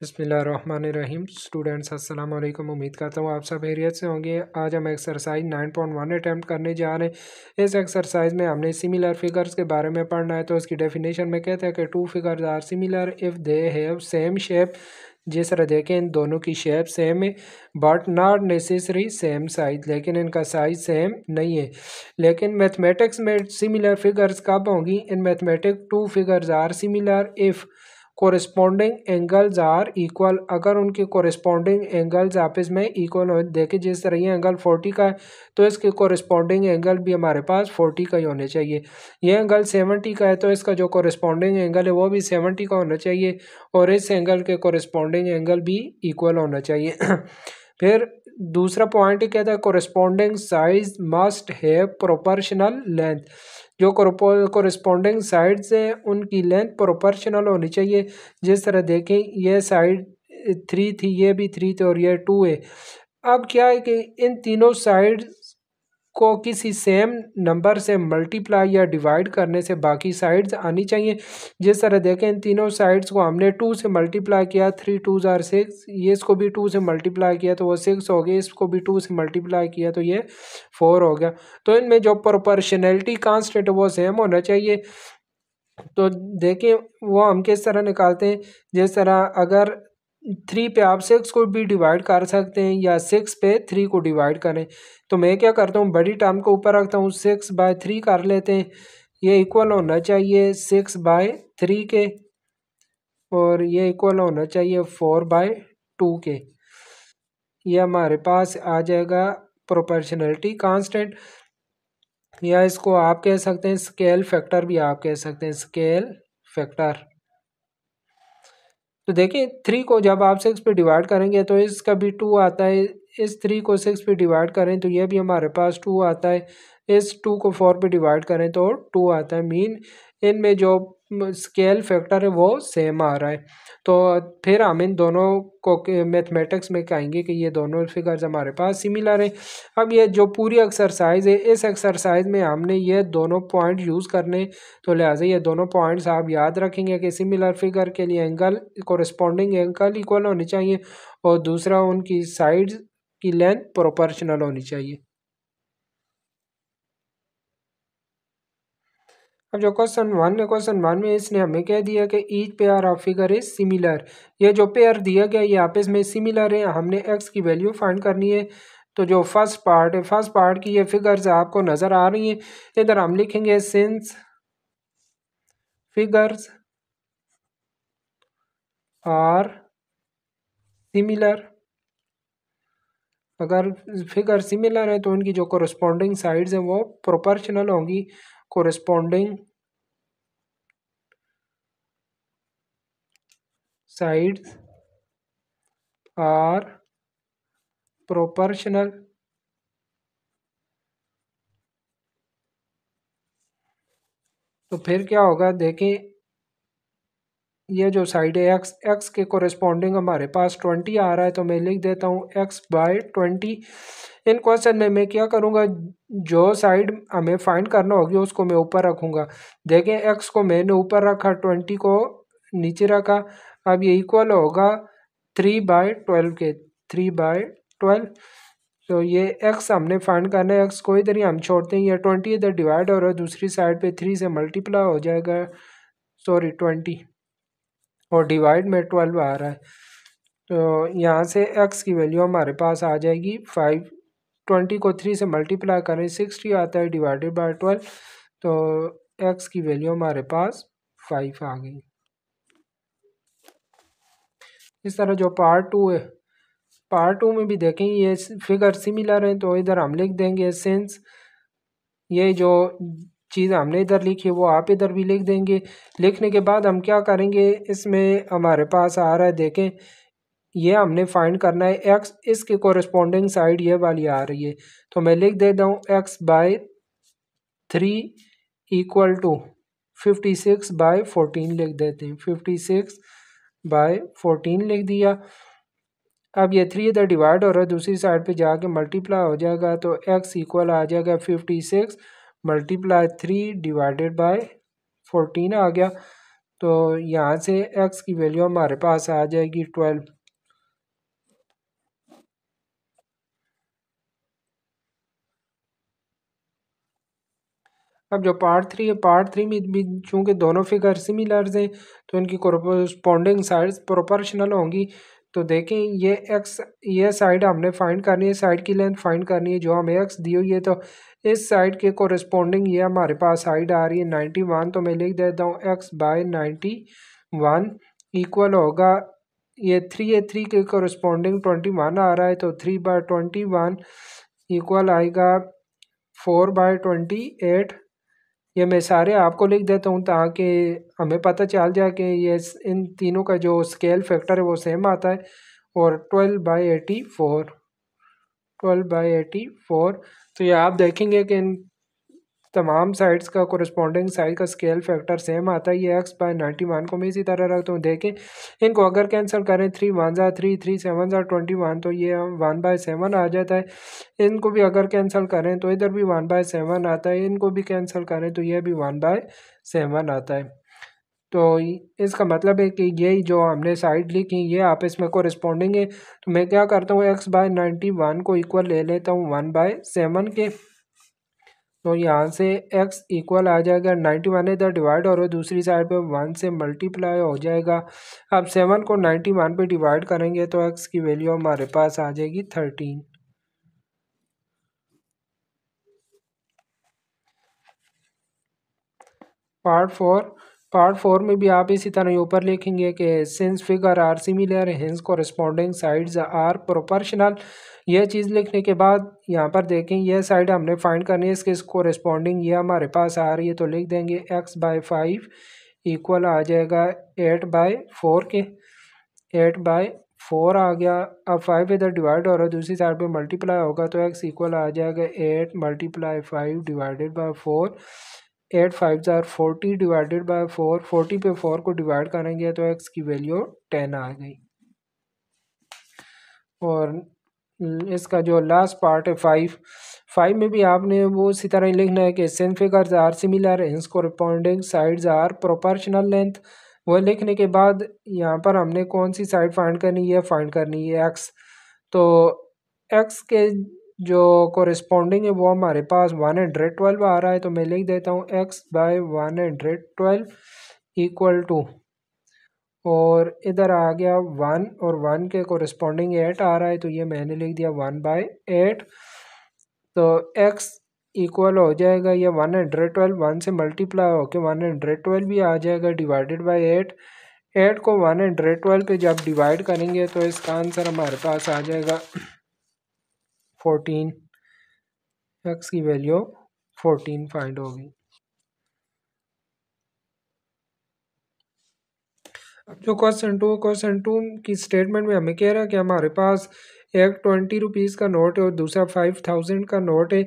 बिस्मिल्लाहिर्रहमानिर्रहीम। स्टूडेंट्स अस्सलाम वालेकुम। उम्मीद करता हूँ आप सब खैरियत से होंगे। आज हम एक्सरसाइज 9.1 अटैम्प्ट करने जा रहे हैं। इस एक्सरसाइज में हमने सिमिलर फिगर्स के बारे में पढ़ना है। तो इसकी डेफिनेशन में कहते हैं कि two figures are similar if they have same shape. जिस तरह देखें इन दोनों की शेप सेम है but not necessary same size, लेकिन इनका साइज सेम नहीं है। लेकिन मैथमेटिक्स में सिमिलर फिगर्स कब होंगी? In mathematics two figures are similar if corresponding angles are equal. अगर उनके कोरिस्पोंडिंग एंगल्स आपस में इक्वल हो। देखिए जिस तरह ये एंगल 40 का है तो इसके कोरिस्पोंडिंग एंगल भी हमारे पास 40 का ही होने चाहिए। ये एंगल 70 का है तो इसका जो कोरिस्पोंडिंग एंगल है वो भी 70 का होना चाहिए और इस एंगल के कोरिस्पोंडिंग एंगल भी इक्वल होना चाहिए। फिर दूसरा पॉइंट कहता है corresponding size must have proportional length. जो कोरिस्पोंडिंग साइड्स हैं उनकी लेंथ प्रोपोर्शनल होनी चाहिए। जिस तरह देखें ये साइड 3 थी, ये भी 3 थी और ये 2 है। अब क्या है कि इन तीनों साइड को किसी सेम नंबर से मल्टीप्लाई या डिवाइड करने से बाकी साइड्स आनी चाहिए। जिस तरह देखें इन तीनों साइड्स को हमने 2 से मल्टीप्लाई किया, 3 2 आर 6। ये इसको भी 2 से मल्टीप्लाई किया तो वो 6 हो गया, इसको भी 2 से मल्टीप्लाई किया तो ये 4 हो गया। तो इनमें जो प्रोपोर्शनैलिटी कांस्टेंट है वो सेम होना चाहिए। तो देखिए वो हम किस तरह निकालते हैं। जिस तरह अगर 3 पे आप 6 को भी डिवाइड कर सकते हैं या 6 पे 3 को डिवाइड करें। तो मैं क्या करता हूँ, बड़ी टर्म को ऊपर रखता हूँ, 6/3 कर लेते हैं। ये इक्वल होना चाहिए 6/3 के और ये इक्वल होना चाहिए 4/2 के। ये हमारे पास आ जाएगा प्रोपोर्शनैलिटी कांस्टेंट, या इसको आप कह सकते हैं स्केल फैक्टर भी आप कह सकते हैं, स्केल फैक्टर। तो देखिए 3 को जब आप 6 पे डिवाइड करेंगे तो इसका भी 2 आता है। इस 3 को 6 पे डिवाइड करें तो ये भी हमारे पास 2 आता है। इस 2 को 4 पे डिवाइड करें तो 2 आता है। मीन इनमें जो स्केल फैक्टर है वो सेम आ रहा है। तो फिर हम इन दोनों को मैथमेटिक्स में कहेंगे कि ये दोनों फिगर्स हमारे पास सिमिलर है। अब ये जो पूरी एक्सरसाइज है, इस एक्सरसाइज में हमने ये दोनों पॉइंट यूज़ करने, तो लिहाजा ये दोनों पॉइंट्स आप याद रखेंगे कि सिमिलर फिगर के लिए एंगल कोरिस्पोंडिंग एंगल इक्वल होनी चाहिए और दूसरा उनकी साइड्स की लेंथ प्रोपोर्शनल होनी चाहिए। अब जो क्वेश्चन वन में इसने हमें कह दिया कि each pair of figure is similar. ये जो पेयर दिया गया ये आपस में सिमिलर है। हमने एक्स की वैल्यू फाइंड करनी है। तो जो फर्स्ट पार्ट है, फर्स्ट पार्ट की ये फिगर्स आपको नज़र आ रही हैं। इधर हम लिखेंगे सिंस फिगर्स आर सिमिलर। अगर फिगर सिमिलर है तो उनकी जो कोरस्पॉन्डिंग साइड्स हैं वो प्रोपोर्शनल होंगी। Corresponding sides are proportional. तो फिर क्या होगा, देखें ये जो साइड है एक्स, एक्स के कोरस्पॉन्डिंग हमारे पास 20 आ रहा है तो मैं लिख देता हूँ x/20। इन क्वेश्चन में मैं क्या करूँगा, जो साइड हमें फाइंड करना होगी उसको मैं ऊपर रखूँगा। देखें एक्स को मैंने ऊपर रखा, 20 को नीचे रखा। अब ये इक्वल होगा 3/12 के, 3/12। तो ये एक्स हमने फाइंड करना है, एक्स को इधर ही हम छोड़ते हैं। ये 20 इधर डिवाइड हो रहा है, दूसरी साइड पे 3 से मल्टीप्लाई हो जाएगा, सॉरी 20 और डिवाइड में 12 आ रहा है। तो यहाँ से x की वैल्यू हमारे पास आ जाएगी 5। 20 को 3 से मल्टीप्लाई करें 60 आता है डिवाइडेड बाय 12। तो x की वैल्यू हमारे पास 5 आ गई। इस तरह जो पार्ट 2 है, पार्ट 2 में भी देखें ये फिगर सिमिलर है तो इधर हम लिख देंगे सिंस। ये जो चीज़ हमने इधर लिखी है वो आप इधर भी लिख देंगे। लिखने के बाद हम क्या करेंगे, इसमें हमारे पास आ रहा है, देखें ये हमने फाइंड करना है एक्स, इसके कोरिस्पोंडिंग साइड ये वाली आ रही है। तो मैं लिख देता हूँ x/3 इक्वल टू 56/14 लिख देते हैं, 56/14 लिख दिया। अब ये 3 इधर डिवाइड हो रहा है, दूसरी साइड पे जाके मल्टीप्लाई हो जाएगा तो x इक्वल आ जाएगा 56 × 3 डिवाइडेड बाय 14 आ गया। तो यहाँ से एक्स की वैल्यू हमारे पास आ जाएगी 12। अब जो पार्ट 3 है, पार्ट 3 में भी चूँकि दोनों फिगर सिमिलर हैं तो इनकी कोरस्पॉन्डिंग साइड्स प्रोपोर्शनल होंगी। तो देखें ये साइड हमने फाइंड करनी है, साइड की लेंथ फाइंड करनी है जो हमें एक्स दी हुई है। तो इस साइड के कोरस्पॉन्डिंग ये हमारे पास साइड आ रही है 91। तो मैं लिख देता हूँ एक्स बाय 91 इक्वल होगा, ये 3 है, 3 के कोरस्पॉन्डिंग 21 आ रहा है तो 3/21 इक्वल आएगा 4/28। ये मैं सारे आपको लिख देता हूँ ताकि हमें पता चल जाए कि ये इन तीनों का जो स्केल फैक्टर है वो सेम आता है। और 12/84, 12/84। तो ये आप देखेंगे कि इन तमाम साइड्स का कोरस्पॉन्डिंग साइड का स्केल फैक्टर सेम आता है। ये x/91 को मैं इसी तरह रखता हूँ। देखें इनको अगर कैंसिल करें, 3 1 3, 3 7 21, तो ये 1/7 आ जाता है। इनको भी अगर कैंसिल करें तो इधर भी 1/7 आता है, इनको भी कैंसिल करें तो ये भी 1/7 आता है। तो इसका मतलब है कि यही जो हमने साइड लिखी ये आपस में कोरिस्पोंडिंग है। तो मैं क्या करता हूँ, x/91 को इक्वल ले लेता हूँ 1/7 के। तो यहाँ से x इक्वल आ जाएगा 91 इधर डिवाइड और दूसरी साइड पे 1 से मल्टीप्लाई हो जाएगा। अब 7 को 91 पे डिवाइड करेंगे तो x की वैल्यू हमारे पास आ जाएगी 13। पार्ट 4 में भी आप इसी तरह ऊपर लिखेंगे कि since figure are similar hence corresponding sides are proportional. यह चीज़ लिखने के बाद यहाँ पर देखें यह साइड हमने फाइंड करनी है, इसके कोरस्पॉन्डिंग ये हमारे पास आ रही है। तो लिख देंगे x/5 इक्वल आ जाएगा 8/4 के। 8/4 आ गया। अब 5 इधर डिवाइड हो रहा है, दूसरी साइड पे मल्टीप्लाई होगा तो x इक्वल आ जाएगा 8 × 5 डिवाइडेड बाई 4। 8 5 ज़ार 40 डिवाइडेड बाई 4। 40 पे 4 को डिवाइड करेंगे तो x की वैल्यू 10 आ गई। और इसका जो लास्ट पार्ट है 5 में भी आपने वो इसी तरह ही लिखना है कि same figures are similar hence corresponding sides are proportional length. वो लिखने के बाद यहाँ पर हमने कौन सी साइड फाइंड करनी है, फाइंड करनी है x। तो x के जो कोरिस्पॉन्डिंग है वो हमारे पास 112 आ रहा है। तो मैं लिख देता हूँ x/112 इक्वल टू, और इधर आ गया 1 और 1 के कोरिस्पॉन्डिंग 8 आ रहा है तो ये मैंने लिख दिया 1/8। तो x इक्वल हो जाएगा ये 112, 1 से मल्टीप्लाई होके 112 भी आ जाएगा डिवाइडेड बाई 8। 8 को 112 पे जब डिवाइड करेंगे तो इसका आंसर हमारे पास आ जाएगा 14। x की वैल्यू 14 फाइंड होगी। अब जो क्वेश्चन टू की स्टेटमेंट में हमें कह रहा है कि हमारे पास एक 20 रुपीज़ का नोट है और दूसरा 5000 का नोट है।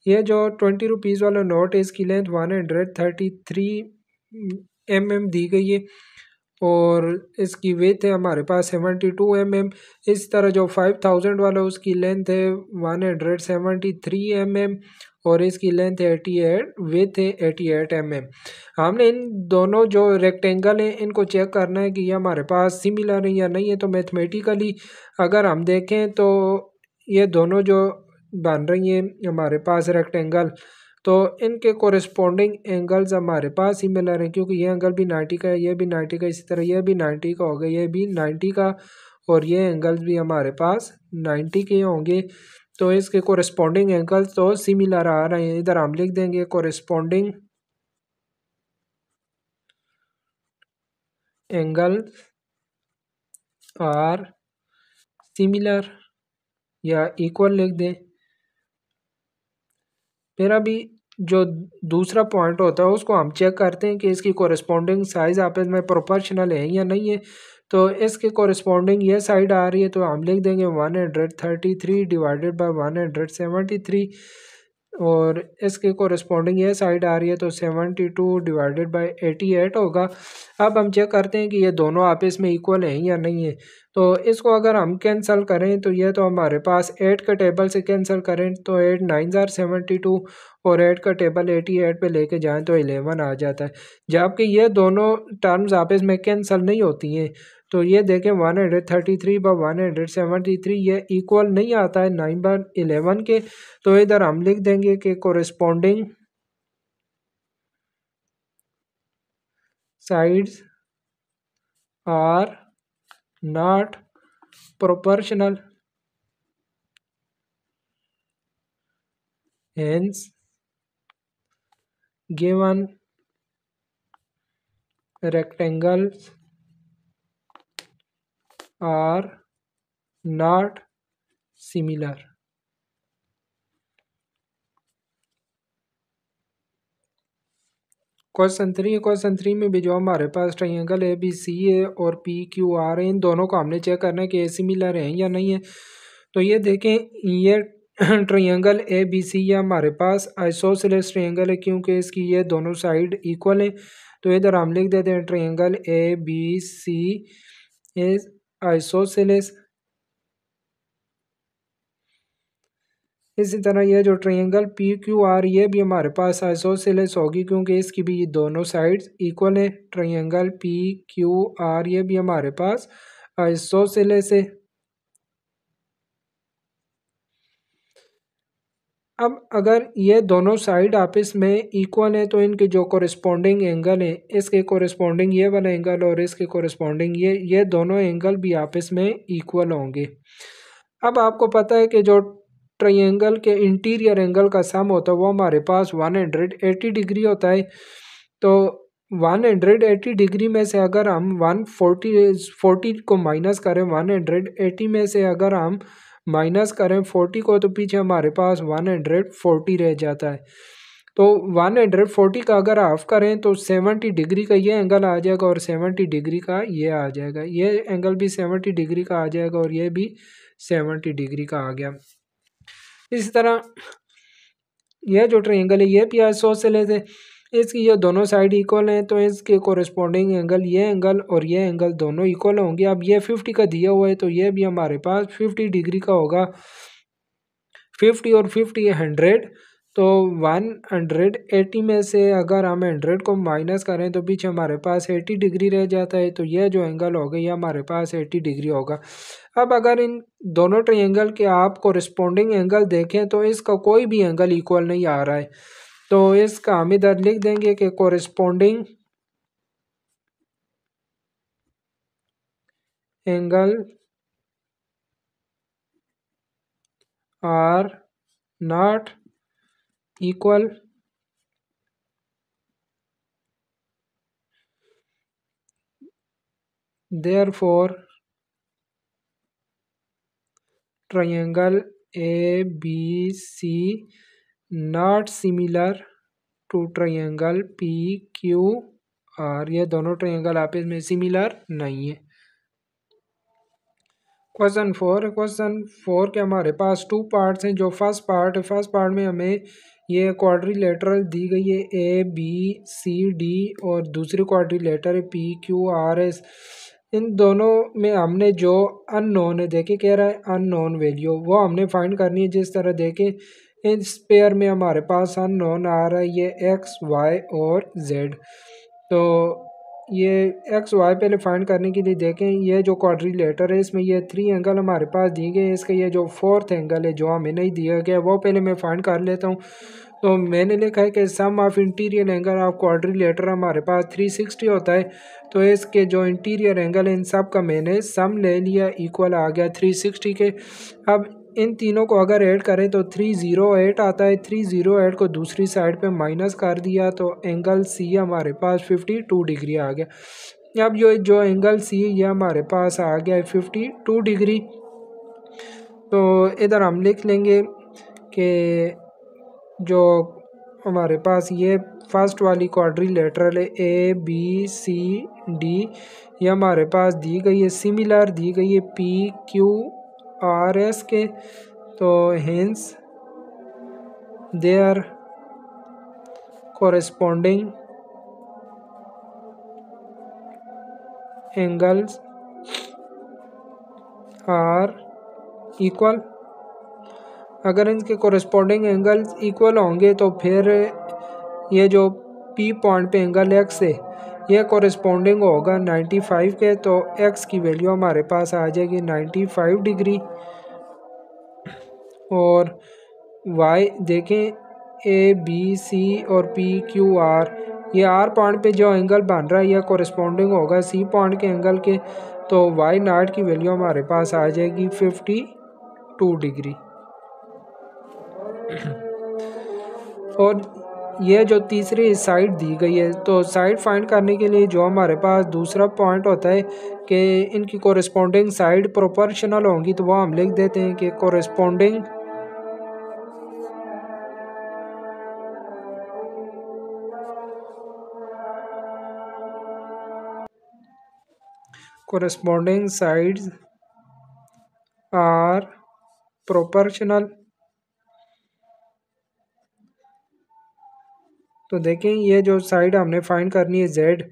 ये जो 20 रुपीज़ वाला नोट है इसकी लेंथ 133 mm दी गई है और इसकी वेथ है हमारे पास 72 mm। इस तरह जो 5000 वाला उसकी लेंथ है 173 mm और इसकी लेंथ है 88, विथ है 88 mm। हमने इन दोनों जो रेक्टेंगल हैं इनको चेक करना है कि ये हमारे पास सिमिलर है या नहीं है। तो मैथमेटिकली अगर हम देखें तो ये दोनों जो बन रही हैं हमारे पास रेक्टेंगल, तो इनके कोरिस्पॉन्डिंग एंगल्स हमारे पास सिमिलर हैं क्योंकि ये एंगल भी 90 का है, ये भी 90 का, इसी तरह ये भी 90 का होगा, ये भी 90 का और ये एंगल्स भी हमारे पास 90 के होंगे। तो इसके कोरिस्पॉन्डिंग एंगल्स तो सिमिलर आ रहे हैं। इधर हम लिख देंगे कोरिस्पॉन्डिंग एंगल आर सिमिलर या इक्वल लिख दें। फिर अभी जो दूसरा पॉइंट होता है उसको हम चेक करते हैं कि इसकी कोरिस्पॉन्डिंग साइज आपस में प्रोपोर्शनल है या नहीं है। तो इसके कोरिस्पॉन्डिंग ये साइड आ रही है तो हम लिख देंगे 133 डिवाइडेड बाई 173। और इसके कोरस्पॉन्डिंग ये साइड आ रही है तो 72 डिवाइडेड बाई 88 होगा। अब हम चेक करते हैं कि ये दोनों आपस में इक्वल हैं या नहीं है। तो इसको अगर हम कैंसिल करें तो ये तो हमारे पास 8 के टेबल से कैंसिल करें तो 8 9 ज़ार 72 और 8 का टेबल 88 पे लेके जाएं तो 11 आ जाता है। जबकि ये दोनों टर्म्स आपस में कैंसिल नहीं होती हैं। तो ये देखें 133 बाई 173 ये इक्वल नहीं आता है 9 बाई 11 के। तो इधर हम लिख देंगे कि corresponding sides are not proportional hence given rectangles are not similar। Question 3 में भी जो हमारे पास ट्रायंगल ए बी सी है और पी क्यू आर है इन दोनों को हमने चेक करना है कि ये सिमिलर हैं या नहीं है। तो ये देखें ये ट्रायंगल ए बी सी ये हमारे पास आइसोसेलेस ट्रायंगल है क्योंकि इसकी ये दोनों साइड इक्वल है। तो इधर हम लिख देते हैं triangle A B C is isosceles. इसी तरह ये जो ट्रायंगल पी क्यू आर ये भी हमारे पास आइसोसेलेस होगी क्योंकि इसकी भी दोनों साइड्स इक्वल है। ट्रायंगल पी क्यू आर ये भी हमारे पास आइसोसेलेस है। अब अगर ये दोनों साइड आपस में इक्वल है तो इनके जो कोरिस्पोंडिंग एंगल है इसके कोरिस्पोंडिंग ये वाला एंगल और इसके कोरिस्पोंडिंग ये दोनों एंगल भी आपस में इक्वल होंगे। अब आपको पता है कि जो ट्रायंगल के इंटीरियर एंगल का सम होता है वो हमारे पास 180 डिग्री होता है। तो 180 डिग्री में से अगर हम 140 को माइनस करें 180 में से अगर हम माइनस करें 40 को तो पीछे हमारे पास 140 रह जाता है। तो 140 का अगर हाफ करें तो 70 डिग्री का ये एंगल आ जाएगा और 70 डिग्री का ये आ जाएगा। ये एंगल भी 70 डिग्री का आ जाएगा और ये भी 70 डिग्री का आ गया। इसी तरह यह जो ट्रायंगल है ये भी आइसोसेलेस है। इसकी ये दोनों साइड इक्वल हैं तो इसके कोरिस्पोंडिंग एंगल ये एंगल और ये एंगल दोनों इक्वल होंगे। अब ये 50 का दिया हुआ है तो ये भी हमारे पास 50 डिग्री का होगा। 50 और 50 100 तो 180 में से अगर हम 100 को माइनस करें तो पीछे हमारे पास 80 डिग्री रह जाता है। तो यह जो एंगल होगा ये हमारे पास 80 डिग्री होगा। अब अगर इन दोनों ट्रायंगल के आप कोरिस्पोंडिंग एंगल देखें तो इसका कोई भी एंगल इक्वल नहीं आ रहा है। तो इसका हम इधर लिख देंगे कि corresponding angle are not equal therefore triangle ABC not similar to triangle PQR। ये दोनों ट्रायंगल आपस में सिमिलर नहीं है। क्वेश्चन 4 के हमारे पास 2 पार्ट्स हैं। जो फर्स्ट पार्ट में हमें ये क्वाड्रिलेटरल दी गई है ABCD और दूसरी क्वाड्रिलेटर है PQRS। इन दोनों में हमने जो अननोन है देखे कह रहा है अननोन वैल्यू वो हमने फाइंड करनी है। जिस तरह देखें इस पेयर में हमारे पास अननोन आ रहा है ये X Y और Z। तो ये एक्स वाई पहले फाइंड करने के लिए देखें ये जो क्वाड्रिलेटर है इसमें ये 3 एंगल हमारे पास दिए गए हैं। इसका ये जो 4th एंगल है जो हमें नहीं दिया गया वो पहले मैं फाइंड कर लेता हूँ। तो मैंने लिखा है कि sum of interior angle of quadrilateral हमारे पास 360 होता है। तो इसके जो इंटीरियर एंगल है इन सब का मैंने सम ले लिया इक्वल आ गया 360 के। अब इन तीनों को अगर ऐड करें तो 308 आता है। 308 को दूसरी साइड पे माइनस कर दिया तो एंगल सी हमारे पास 52 डिग्री आ गया। अब जो एंगल सी ये हमारे पास आ गया है 52 डिग्री। तो इधर हम लिख लेंगे कि जो हमारे पास ये फर्स्ट वाली क्वाड्रिलेटरल है ABCD ये हमारे पास दी गई है सिमिलर दी गई है PQRS के। तो hence their corresponding angles are equal। अगर इनके कोरेस्पोंडिंग एंगल्स इक्वल होंगे तो फिर ये जो पी पॉइंट पे एंगल एक्स है ये कोरेस्पोंडिंग होगा 95 के, तो एक्स की वैल्यू हमारे पास आ जाएगी 95 डिग्री। और वाई देखें ए बी सी और पी क्यू आर, ये आर पॉइंट पे जो एंगल बन रहा है ये कोरेस्पोंडिंग होगा सी पॉइंट के एंगल के, तो वाई नॉट की वैल्यू हमारे पास आ जाएगी 52 डिग्री। और ये जो तीसरी साइड दी गई है, तो साइड फाइंड करने के लिए जो हमारे पास दूसरा पॉइंट होता है कि इनकी कोरेस्पोंडिंग साइड प्रोपोर्शनल होंगी, तो वो हम लिख देते हैं कि corresponding sides are proportional। तो देखें ये जो साइड हमने फाइंड करनी है z,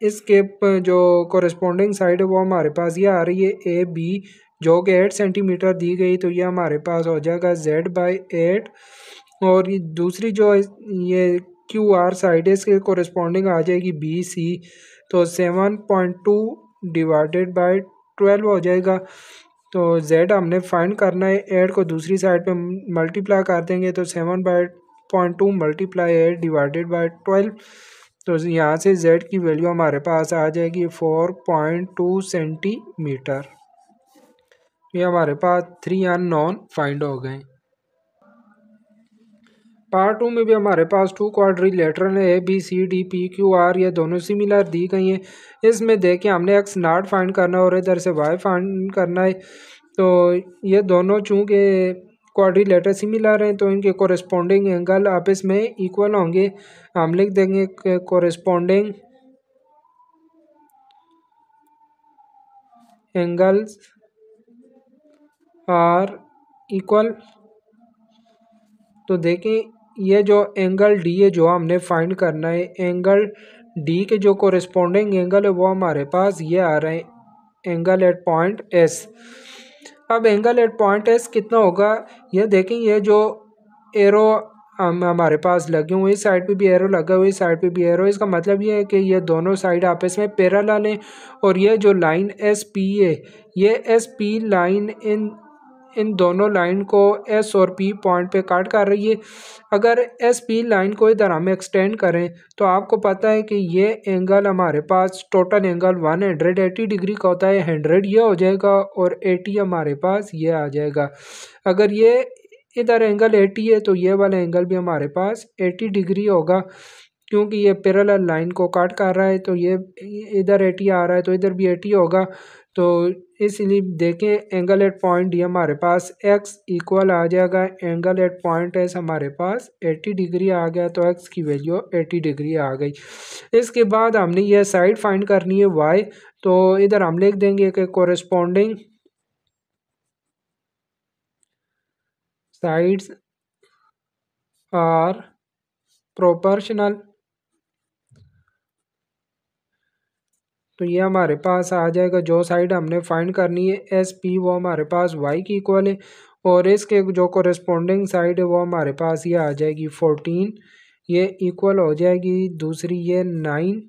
इसके जो कोरेस्पोंडिंग साइड है वो हमारे पास ये आ रही है ए बी, जो कि 8 सेंटीमीटर दी गई, तो ये हमारे पास हो जाएगा z/8। और ये दूसरी जो ये क्यू आर साइड है इसके कोरेस्पोंडिंग आ जाएगी बी सी, तो 7.2 डिवाइडेड बाय 12 हो जाएगा। तो z हमने फाइंड करना है, 8 को दूसरी साइड पे मल्टीप्लाई कर देंगे तो 7/2 मल्टीप्लाई 8 डिवाइडेड बाय 12, तो यहाँ से z की वैल्यू हमारे पास आ जाएगी 4.2 सेंटीमीटर। ये हमारे पास 3 अननोन फाइंड हो गए। पार्ट 2 में भी हमारे पास 2 क्वाड्रिलेटरल है, A B C D P Q R, ये दोनों सिमिलर दी गई हैं। इसमें देखिए हमने एक्स नॉट फाइंड करना है और इधर से वाई फाइंड करना है। तो ये दोनों चूँकि क्वाड्रिलेटरल सिमिलर हैं तो इनके कोरेस्पोंडिंग एंगल आपस में इक्वल होंगे। हम लिख देंगे कोरेस्पोंडिंग एंगल्स आर इक्वल। तो देखें ये जो एंगल डी है जो हमने फाइंड करना है, एंगल डी के जो कोरेस्पोंडिंग एंगल है वो हमारे पास ये आ रहे हैं एंगल एट पॉइंट एस। अब एंगल एट पॉइंट एस कितना होगा, ये देखें ये जो एरो हमारे पास लगे हुए, इस साइड पे भी एरो लगा हुआ है, इस साइड पे भी एरो, इसका मतलब ये है कि ये दोनों साइड आपस में पैरेलल हैं। और ये जो लाइन एस पी है, ये एस पी लाइन इन दोनों लाइन को एस और पी पॉइंट पे काट कर रही है। अगर एस पी लाइन को इधर हम एक्सटेंड करें तो आपको पता है कि ये एंगल हमारे पास टोटल एंगल 180 डिग्री का होता है, 100 ये हो जाएगा और 80 हमारे पास ये आ जाएगा। अगर ये इधर एंगल 80 है तो ये वाला एंगल भी हमारे पास 80 डिग्री होगा, क्योंकि ये पैरेलल लाइन को काट कर रहा है। तो ये इधर 80 आ रहा है तो इधर भी 80 होगा। तो इसलिए देखें एंगल एट पॉइंट डी हमारे पास x इक्वल आ जाएगा एंगल एट पॉइंट एस हमारे पास 80 डिग्री आ गया, तो x की वैल्यू 80 डिग्री आ गई। इसके बाद हमने ये साइड फाइंड करनी है y, तो इधर हम लिख देंगे कि कोरेस्पोंडिंग साइड्स आर प्रोपोर्शनल। तो ये हमारे पास आ जाएगा, जो साइड हमने फाइंड करनी है एस पी वो हमारे पास वाई की इक्वल है, और इसके जो कोरेस्पोंडिंग साइड है वो हमारे पास ये आ जाएगी 14, ये इक्वल हो जाएगी दूसरी ये 9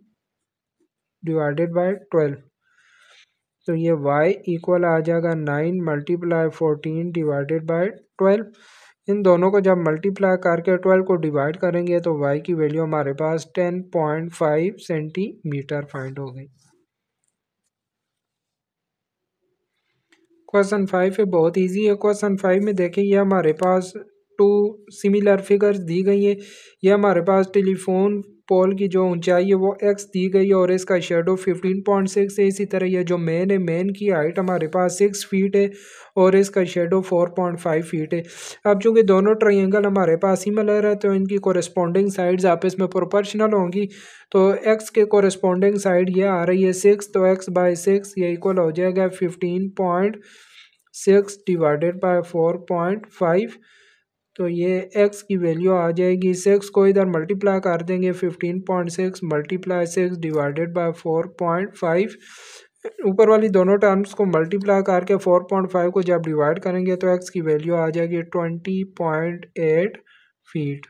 डिवाइडेड बाय 12। तो ये y इक्वल आ जाएगा 9 मल्टीप्लाई 14 डिवाइडेड बाय 12। इन दोनों को जब मल्टीप्लाई करके 12 को डिवाइड करेंगे तो y की वैल्यू हमारे पास 10.5 सेंटीमीटर फाइंड हो गई। क्वेश्चन 5 है, बहुत इजी है। क्वेश्चन 5 में देखें ये हमारे पास 2 सिमिलर फिगर्स दी गई है। ये हमारे पास टेलीफोन पोल की जो ऊंचाई है वो x दी गई है और इसका शेडो 15.6 है। इसी तरह ये जो मेन है, मेन की हाइट हमारे पास 6 फीट है और इसका शेडो 4.5 फीट है। अब चूंकि दोनों ट्रायंगल हमारे पास सिमिलर है तो इनकी कोरेस्पोंडिंग साइड्स आपस में प्रोपोर्शनल होंगी। तो x के कोरेस्पोंडिंग साइड ये आ रही है 6, तो x/6 ये इक्वल हो जाएगा 15.6 डिवाइडेड बाय 4.5। तो ये x की वैल्यू आ जाएगी 6 को इधर मल्टीप्लाई कर देंगे 15.6 मल्टीप्लाई 6 डिवाइडेड बाय 4.5 ऊपर वाली दोनों टर्म्स को मल्टीप्लाई करके 4.5 को जब डिवाइड करेंगे तो x की वैल्यू आ जाएगी 20.8 फीट।